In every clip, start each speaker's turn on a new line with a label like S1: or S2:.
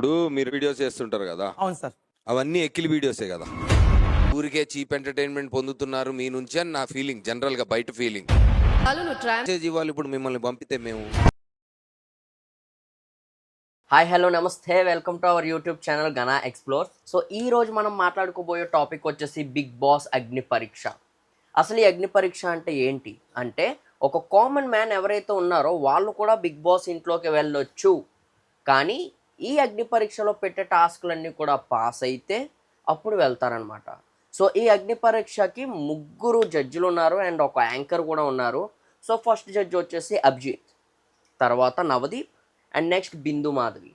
S1: ఇప్పుడు మీరు వీడియోస్ చేస్తుంటారు కదా,
S2: అవును సార్.
S1: అవన్నీ ఎక్కిలి వీడియోసే కదా. ఊరికే చీప్ ఎంటర్టైన్మెంట్ పొందుతున్నారు మీ నుంచి అని నా ఫీలింగ్, జనరల్ గా బయట ఫీలింగ్. మెసేజ్ ఇవ్వాలి ఇప్పుడు మిమ్మల్ని పంపితే మేము.
S3: హాయ్ హలో నమస్తే, welcome to our YouTube channel Gana explore. So ఈ రోజు మనం మాట్లాడుకోబోయే టాపిక్ వచ్చేసి బిగ్ బాస్ అగ్ని పరీక్ష. అసలు ఈ అగ్ని పరీక్ష అంటే ఏంటి అంటే, ఒక కామన్ మ్యాన్ ఎవరైతే ఉన్నారో వాళ్ళు కూడా బిగ్ బాస్ ఇంట్లోకి వెళ్ళొచ్చు. కానీ ఈ అగ్ని పరీక్షలో పెట్టే టాస్క్లన్నీ కూడా పాస్ అయితే అప్పుడు వెళ్తారనమాట. సో ఈ అగ్ని పరీక్షకి ముగ్గురు జడ్జిలు ఉన్నారు అండ్ ఒక యాంకర్ కూడా ఉన్నారు. సో ఫస్ట్ జడ్జి వచ్చేసి అభిజిత్, తర్వాత Navdeep and next Bindu Madhavi,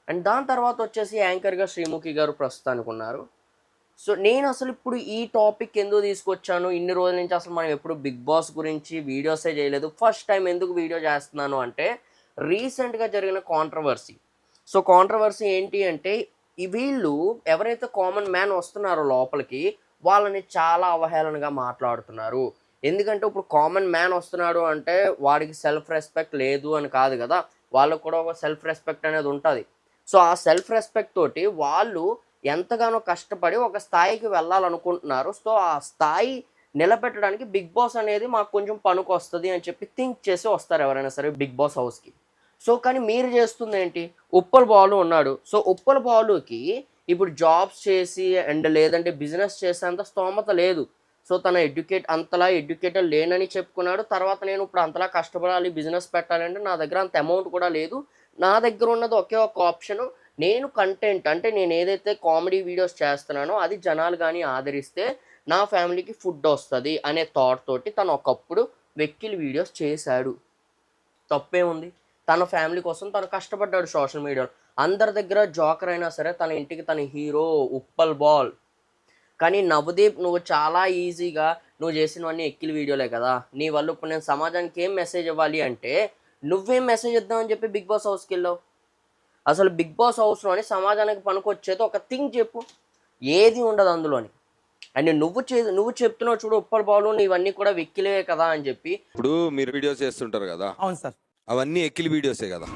S3: and దాని తర్వాత వచ్చేసి యాంకర్గా శ్రీముఖి గారు ప్రస్తుతానికి ఉన్నారు. సో నేను అసలు ఇప్పుడు ఈ టాపిక్ ఎందుకు తీసుకొచ్చాను, ఇన్ని రోజుల నుంచి అసలు మనం ఎప్పుడు బిగ్ బాస్ గురించి వీడియోసే చేయలేదు, ఫస్ట్ టైం ఎందుకు వీడియో చేస్తున్నాను అంటే రీసెంట్గా జరిగిన కాంట్రవర్సీ. సో కాంట్రవర్సీ ఏంటి అంటే, వీళ్ళు ఎవరైతే కామన్ మ్యాన్ వస్తున్నారో లోపలికి వాళ్ళని చాలా అవహేళనగా మాట్లాడుతున్నారు. ఎందుకంటే ఇప్పుడు కామన్ మ్యాన్ వస్తున్నాడు అంటే వాడికి సెల్ఫ్ రెస్పెక్ట్ లేదు అని కాదు కదా, వాళ్ళకు కూడా ఒక సెల్ఫ్ రెస్పెక్ట్ అనేది ఉంటుంది. సో ఆ సెల్ఫ్ రెస్పెక్ట్ తోటి వాళ్ళు ఎంతగానో కష్టపడి ఒక స్థాయికి వెళ్ళాలనుకుంటున్నారు. సో ఆ స్థాయి నిలబెట్టడానికి బిగ్ బాస్ అనేది మాకు కొంచెం పనికి వస్తుంది అని చెప్పి థింక్ చేసి వస్తారు ఎవరైనా సరే బిగ్ బాస్ హౌస్కి. సో కానీ మీరు చేస్తుంది ఏంటి, ఉప్పల్ బాలు ఉన్నాడు. సో ఉప్పల్ బాలుకి ఇప్పుడు జాబ్స్ చేసి అండ్ లేదంటే బిజినెస్ చేసేంత స్తోమత లేదు. సో తన అంతలా ఎడ్యుకేటెడ్ లేనని చెప్పుకున్నాడు. తర్వాత నేను ఇప్పుడు అంతలా కష్టపడాలి, బిజినెస్ పెట్టాలంటే నా దగ్గర అంత అమౌంట్ కూడా లేదు, నా దగ్గర ఉన్నది ఒకే ఒక ఆప్షను, నేను కంటెంట్ అంటే నేను ఏదైతే కామెడీ వీడియోస్ చేస్తున్నానో అది జనాలు కానీ ఆదరిస్తే నా ఫ్యామిలీకి ఫుడ్ వస్తుంది అనే థాట్ తోటి తను ఒకప్పుడు వెక్కిలి వీడియోస్ చేశాడు. తప్పే ఉంది, తన ఫ్యామిలీ కోసం తను కష్టపడ్డాడు సోషల్ మీడియాలో. అందరి దగ్గర జోకర్ అయినా సరే తన ఇంటికి తన హీరో ఉప్పల్ బాల్. కానీ నవదీప్, నువ్వు చాలా ఈజీగా నువ్వు చేసినవన్నీ ఎక్కిలి వీడియోలే కదా, నీ వల్ల ఇప్పుడు నేను సమాజానికి ఏం మెసేజ్ ఇవ్వాలి అంటే నువ్వేం మెసేజ్ ఇద్దామని చెప్పి బిగ్ బాస్ హౌస్కి వెళ్ళావు. అసలు బిగ్ బాస్ హౌస్లోని సమాజానికి పనికొచ్చేది ఒక థింగ్ చెప్పు, ఏది ఉండదు అందులోని. అండ్ నువ్వు చెప్తున్నావు చూడు ఉప్పల్ బాలు ఇవన్నీ కూడా వెక్కిలేవే కదా అని చెప్పి.
S1: ఇప్పుడు మీరు వీడియోస్ చేస్తుంటారు కదా,
S2: అవును సార్.
S1: అవన్నీ ఎక్కిలి వీడియోసే కదా.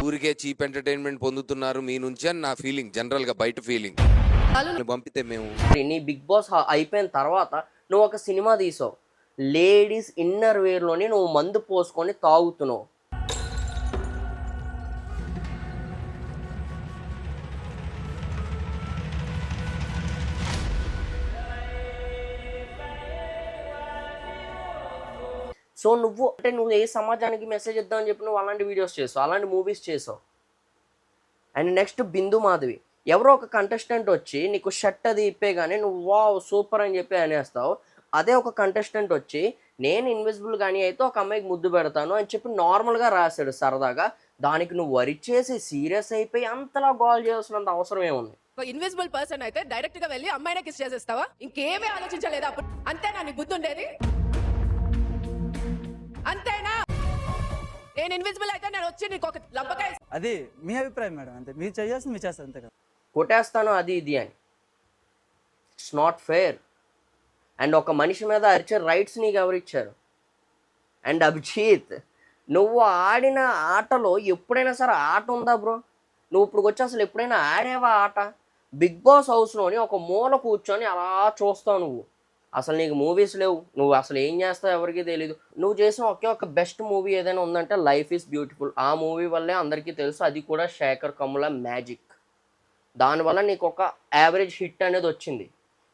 S1: ఊరికే చీప్ ఎంటర్టైన్మెంట్ పొందుతున్నారు మీ నుంచి అని నా ఫీలింగ్, జనరల్ గా బయట ఫీలింగ్. పంపితే మేము.
S3: నీ బిగ్ బాస్ అయిపోయిన తర్వాత నువ్వు ఒక సినిమా తీసావు, లేడీస్ ఇన్నర్ వేర్లోని నువ్వు మందు పోసుకొని తాగుతున్నావు. సో నువ్వు ఏ సమాజానికి మెసేజ్ ఇద్దామని చెప్పి నువ్వు అలాంటి వీడియోస్ చేసావు, అలాంటి మూవీస్ చేసావు. అండ్ నెక్స్ట్ బిందు మాధవి, ఎవరో ఒక కంటెస్టెంట్ వచ్చి నీకు షర్ట్ అది ఇప్పేగానే నువ్వు వావ్ సూపర్ అని చెప్పి అనేస్తావు. అదే ఒక కంటెస్టెంట్ వచ్చి నేను ఇన్విజిబుల్ కానీ అయితే ఒక అమ్మాయికి ముద్దు పెడతాను అని చెప్పి నార్మల్గా రాశాడు సరదాగా. దానికి నువ్వు వరి చేసి సీరియస్ అయిపోయి అంతలా గోల్ చేయాల్సినంత అవసరం ఏముంది?
S4: ఇన్విజిబుల్ పర్సన్ అయితే డైరెక్ట్ గా వెళ్ళి అమ్మాయినే కిస్ చేసేస్తావా? ఇంకేమీ ఆలోచించలేదు అప్పుడు? అంతేనా నీ బుద్ధి ఉండేది? అంతేనా? నేను ఇన్విజిబుల్ అయితే నేను వచ్చి నీకు ఒక లంపకాయ.
S2: అది మీ అభిప్రాయం మేడం, అంతే. మీరు చేయాల్సింది మీరు చేస్తారు, అంతే కదా.
S3: కొట్టేస్తాను అది ఇది అని, ఇట్స్ నాట్ ఫేర్. అండ్ ఒక మనిషి మీద అరిచే రైట్స్ నీకు ఎవరిచ్చారు? అండ్ అభిజిత్, నువ్వు ఆడిన ఆటలో ఎప్పుడైనా సరే ఆట ఉందా బ్రో? నువ్వు ఇప్పుడు వచ్చి అసలు ఎప్పుడైనా ఆడేవా ఆట? బిగ్ బాస్ హౌస్లోని ఒక మూల కూర్చొని అలా చూస్తావు నువ్వు. అసలు నీకు మూవీస్ లేవు, నువ్వు అసలు ఏం చేస్తావు ఎవరికి తెలీదు. నువ్వు చేసిన ఒకే ఒక బెస్ట్ మూవీ ఏదైనా ఉందంటే లైఫ్ ఈజ్ బ్యూటిఫుల్. ఆ మూవీ వల్లే అందరికీ తెలుసు, అది కూడా శేఖర్ కమ్ముల మ్యాజిక్. దానివల్ల నీకు ఒక యావరేజ్ హిట్ అనేది వచ్చింది.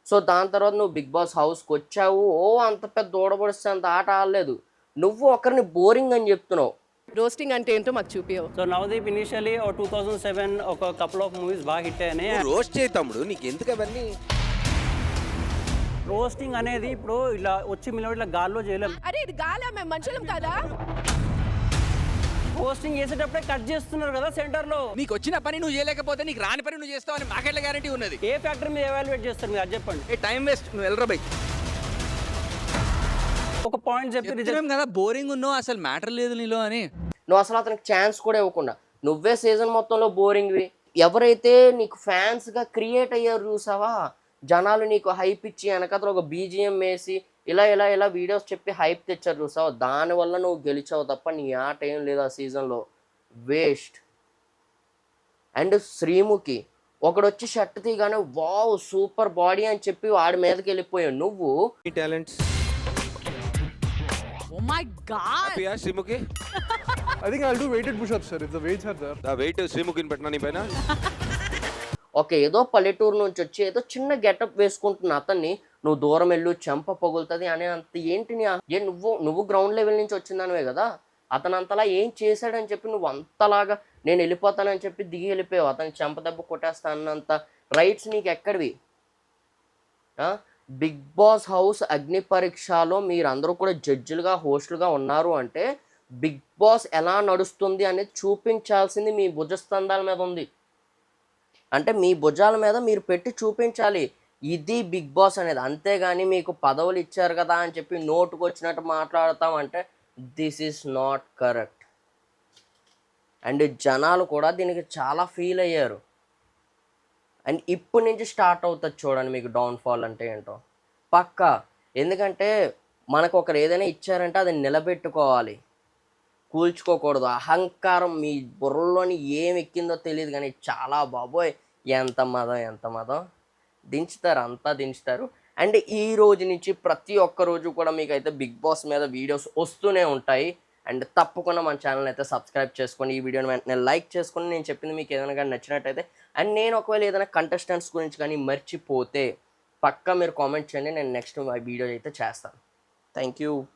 S3: సో దాని తర్వాత నువ్వు బిగ్ బాస్ హౌస్కి వచ్చావు, అంత పెద్ద దూడబడిస్తే అంత ఆట ఆడలేదు. నువ్వు ఒకరిని బోరింగ్ అని చెప్తున్నావు.
S4: రోస్టింగ్ అంటే ఏంటో మాకు చూపియవు.
S5: సో నవదీప్ ఇనిషియలీ 2007 ఒక కపుల్ ఆఫ్ మూవీస్ బాగా హిట్ అయినాయి.
S1: రోస్ట్ చేయి తమ్ముడు, నీకు ఎందుకు అవన్నీ?
S5: రోస్టింగ్ అనేది ఇప్పుడు ఇలా వచ్చి మిలవడి ఇలా గాల్లో చేయలేం.
S4: అరే ఇది గాలా, మేము మనుషులం కదా.
S5: రోస్టింగ్ చేసేటప్పుడే కట్ చేస్తున్నారు కదా సెంటర్ లో.
S6: నీకు వచ్చిన పని నువ్వు చేయలేకపోతే నీకు రాని పని నువ్వు చేస్తావు అని మాకెట్లా గ్యారంటీ ఉన్నది?
S5: ఏ ఫ్యాక్టర్ మీద ఎవాల్యుయేట్ చేస్తారు మీరు అది చెప్పండి.
S6: ఏ టైం వేస్ట్, నువ్వు వెళ్ళరా బై.
S5: ఒక పాయింట్ చెప్పి
S6: చెప్తున్నాం కదా బోరింగ్ ఉన్నావు, అసలు మ్యాటర్ లేదు నీలో అని.
S3: నువ్వు అసలు అతనికి ఛాన్స్ కూడా ఇవ్వకుండా నువ్వే సీజన్ మొత్తంలో బోరింగ్వి. ఎవరైతే నీకు ఫ్యాన్స్గా క్రియేట్ అయ్యారు చూసావా, జనాలు నీకు హైప్ ఇచ్చి వెనకతలో ఒక బీజిఎం వేసి ఇలా ఇలా ఇలా వీడియోస్ చెప్పి హైప్ తెచ్చారు చూసావు, దానివల్ల నువ్వు గెలిచావు తప్ప నీ ఆట ఏం లేదు ఆ సీజన్లో. వేస్ట్. అండ్ శ్రీముఖి ఒకడు వచ్చి షర్ట్ తీగానే వావ్ సూపర్ బాడీ అని చెప్పి వాడి మీదకి వెళ్ళిపోయావు నువ్వు.
S1: మీ talents Sreemukhi
S7: I think I'll do weighted push-ups, sir, if the weights are there.
S1: దా వెయిట్ శ్రీముఖిని పెట్టినా నీ పైన.
S3: ఓకే ఏదో పల్లెటూరు నుంచి వచ్చి ఏదో చిన్న గెటప్ వేసుకుంటున్న అతన్ని నువ్వు దూరం వెళ్ళు చెంప పగులుతుంది అనే అంత ఏంటి నువ్వు గ్రౌండ్ లెవెల్ నుంచి వచ్చిందనివే కదా. అతను అంతలా ఏం చేశాడని చెప్పి నువ్వు అంతలాగా నేను వెళ్ళిపోతానని చెప్పి దిగి వెళ్ళిపోయావు. అతను చెంప దెబ్బ కొట్టేస్తానంత రైట్స్ నీకు ఎక్కడివి? బిగ్ బాస్ హౌస్ అగ్ని పరీక్షలో మీరందరూ కూడా జడ్జిలుగా హోస్టులుగా ఉన్నారు అంటే బిగ్ బాస్ ఎలా నడుస్తుంది అనేది చూపించాల్సింది మీ భుజస్తంధాల మీద ఉంది. అంటే మీ భుజాల మీద మీరు పెట్టి చూపించాలి ఇది బిగ్ బాస్ అనేది. అంతేగాని మీకు పదవులు ఇచ్చారు కదా అని చెప్పి నోటుకు వచ్చినట్టు మాట్లాడతామంటే this is not correct. And జనాలు కూడా దీనికి చాలా ఫీల్ అయ్యారు. అండ్ ఇప్పటి నుంచి స్టార్ట్ అవుతుంది చూడండి మీకు డౌన్ఫాల్ అంటే ఏంటో పక్కా. ఎందుకంటే మనకు ఒకరు ఏదైనా ఇచ్చారంటే అది నిలబెట్టుకోవాలి, కూల్చుకోకూడదు. అహంకారం మీ బుర్రలోని ఏం ఎక్కిందో తెలియదు కానీ చాలా బాబోయ్ ఎంత మదం దించుతారు, అంతా దించుతారు. అండ్ ఈ రోజు నుంచి ప్రతి ఒక్క రోజు కూడా మీకు అయితే బిగ్ బాస్ మీద వీడియోస్ వస్తూనే ఉంటాయి. అండ్ తప్పకుండా మన ఛానల్ అయితే సబ్స్క్రైబ్ చేసుకొని ఈ వీడియోని వెంటనే లైక్ చేసుకొని నేను చెప్పింది మీకు ఏదైనా కానీ నచ్చినట్టయితే అండ్ నేను ఒకవేళ ఏదైనా కంటెస్టెంట్స్ గురించి కానీ మర్చిపోతే పక్కా మీరు కామెంట్ చేయండి, నేను నెక్స్ట్ వీడియో అయితే చేస్తాను. Thank you.